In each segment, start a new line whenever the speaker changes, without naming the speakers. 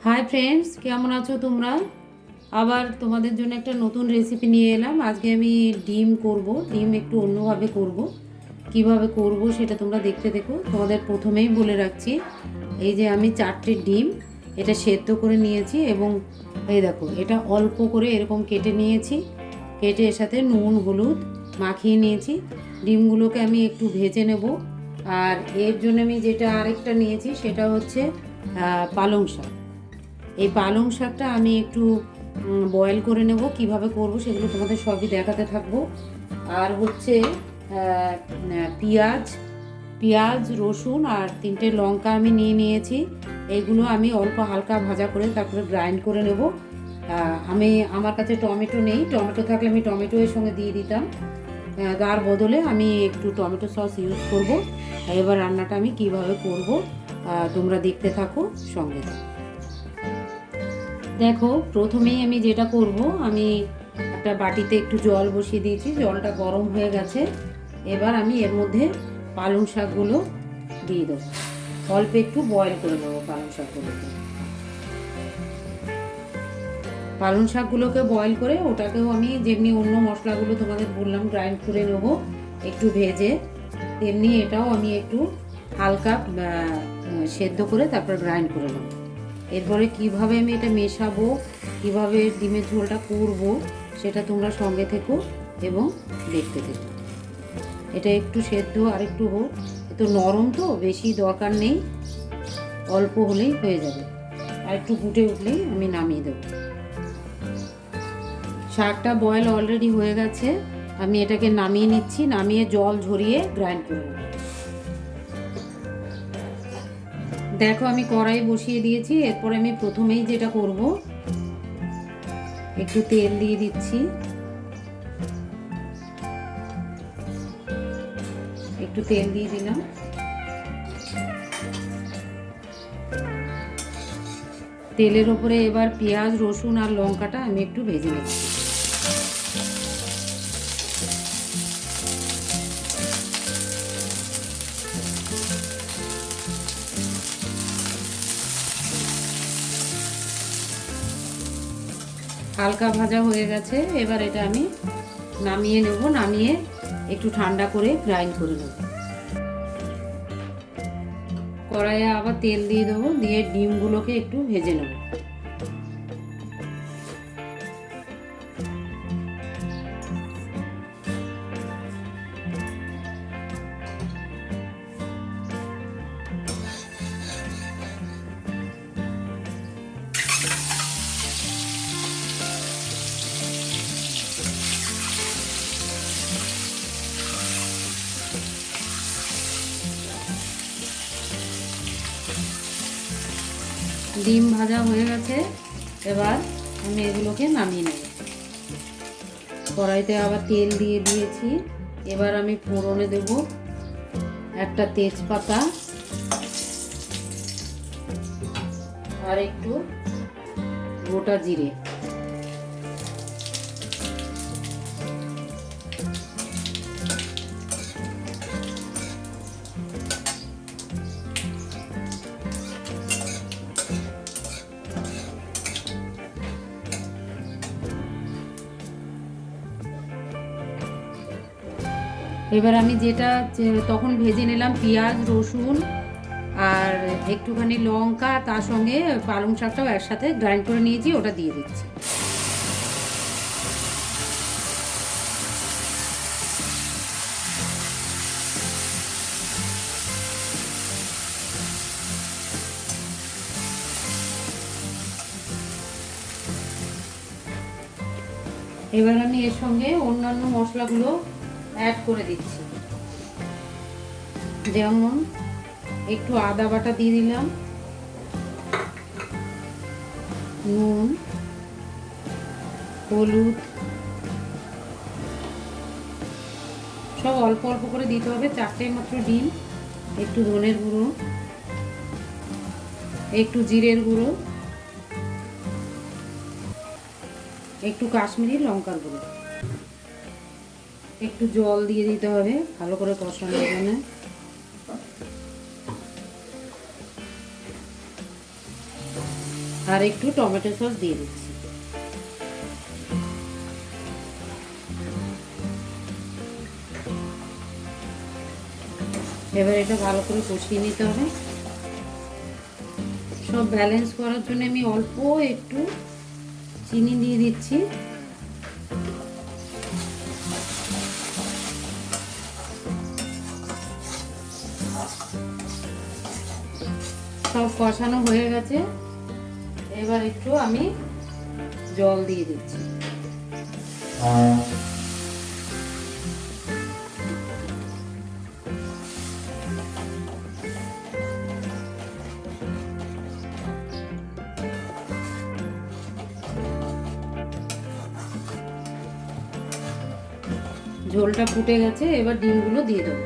Hi friends, কেমন আছো তোমরা? আবার তোমাদের জন্য একটা নতুন রেসিপি নিয়ে এলাম। আজকে আমি ডিম করব। ডিম একটু অন্যভাবে করব। কিভাবে করব সেটা তোমরা দেখতে দেখো। তোমাদের প্রথমেই বলে রাখছি, এই যে আমি 4টে ডিম এটা সেদ্ধ করে নিয়েছি এবং এই দেখো এটা অল্প করে এরকম কেটে নিয়েছি। কেটে এর সাথে নুন হলুদ মাখিয়ে নিয়েছি। ডিমগুলোকে আমি একটু ভেজে নেব। আর এর জন্য আমি যেটা আরেকটা নিয়েছি সেটা হচ্ছে পালং শাক। এই পালং শাকটা আমি একটু বয়েল করে নেব। কিভাবে করব সেগুলো তোমাদের সবই দেখাতে থাকবো। আর হচ্ছে পেঁয়াজ পেঁয়াজ রসুন আর 3টে লঙ্কা আমি নিয়ে নিয়েছি। এইগুলো আমি অল্প হালকা ভাজা করে তারপরে গ্রাইন্ড করে নেব। আমার কাছে টমেটো নেই, টমেটো থাকলে আমি টমেটো এর সঙ্গে দিয়ে দিতাম। তার বদলে আমি একটু টমেটো সস ইউজ করব। এবার রান্নাটা আমি কিভাবে করব তোমরা দেখতে থাকো, সঙ্গে থাকো। দেখো, প্রথমেই আমি যেটা করব, আমি একটা বাটিতে একটু জল বসিয়ে দিয়েছি, জলটা গরম হয়ে গেছে। এবার আমি এর মধ্যে পালং শাকগুলো দিয়ে দেবো। অল্প একটু বয়েল করে নেবো পালং শাকগুলোকে বয়েল করে ওটাকেও আমি যেমনি অন্য মশলাগুলো তোমাদের বললাম গ্রাইন্ড করে নেবো একটু ভেজে, তেমনি এটাও আমি একটু হালকা সেদ্ধ করে তারপর গ্রাইন্ড করে নেবো। এরপরে কিভাবে আমি এটা মেশাবো, কিভাবে ডিমের ঝোলটা করব সেটা তোমরা সঙ্গে থেকো এবং দেখতে থেকো। এটা একটু সেদ্ধ আর একটু হোক, একটু নরম তো বেশি দরকার নেই, অল্প হলেই হয়ে যাবে। আর একটু ফুটে উঠলেই আমি নামিয়ে দেবো। শাকটা বয়েল অলরেডি হয়ে গেছে, আমি এটাকে নামিয়ে নিচ্ছি। নামিয়ে জল ঝরিয়ে গ্রাইন্ড করে নেব। দেখো, আমি কড়াই বসিয়ে দিয়েছি। এরপরে আমি প্রথমেই যেটা করব, একটু তেল দিয়ে দিচ্ছি। একটু তেল দিয়ে দিলাম। তেলের ওপরে এবার পেঁয়াজ রসুন আর লঙ্কাটা আমি একটু ভেজে নিচ্ছি। হালকা ভাজা হয়ে গেছে, এবার এটা আমি নামিয়ে নেব। নামিয়ে একটু ঠান্ডা করে গ্রাইন্ড করে নেব। কড়াইয়ে আবার তেল দিয়ে দেবো, দিয়ে ডিমগুলোকে একটু ভেজে নেব। ডিম ভাজা হয়ে গেছে, এবার আমি এগুলোকে নামিয়ে নেব। কড়াইতে আবার তেল দিয়ে দিয়েছি। এবার আমি ফোড়নে দেব একটা তেজপাতা আর একটু গোটা জিরে। এবার আমি যেটা তখন ভেজে নিলাম পেঁয়াজ রসুন আর একটুখানি লঙ্কা, তার সঙ্গে পালং শাকটাও একসাথে গ্রাইন্ড করে নিয়েছি, ওটা দিয়ে দিচ্ছি। এবার আমি এর সঙ্গে অন্যান্য মশলাগুলো অ্যাড করে দিচ্ছি। যেমন একটু আদা বাটা দিয়ে দিলাম, নুন হলুদ সব অল্প অল্প করে দিতে হবে, 4টে মাত্র ডিম। একটু ধনের গুঁড়ো, একটু জিরের গুঁড়ো, একটু কাশ্মীরি লঙ্কার গুঁড়ো, একটু জল দিয়ে দিতে হবে ভালো করে কষানোর জন্য। আর একটু টমেটো সস দিয়ে দিচ্ছি। এবার এটা ভালো করে কষিয়ে নিতে হবে। সব ব্যালেন্স করার জন্য আমি অল্প একটু চিনি দিয়ে দিচ্ছি। সব কষানো হয়ে গেছে, এবার একটু আমি জল দিয়ে দিচ্ছি। ঝোলটা ফুটে গেছে, এবার ডিমগুলো দিয়ে দেবো।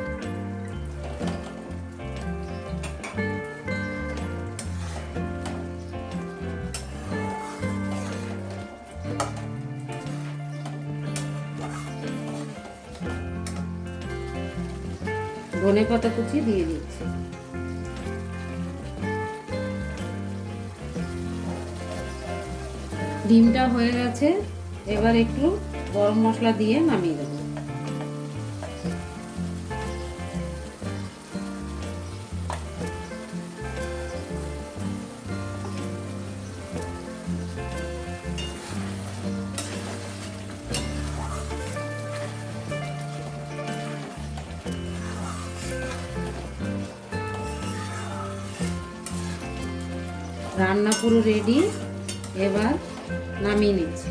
ধনেপাতা কুচি দিয়ে দিচ্ছি। ডিমটা হয়ে গেছে, এবার একটু গরম মশলা দিয়ে নামিয়ে দেবো। রান্না পুরো রেডি, এবার নামিয়ে নিচ্ছি।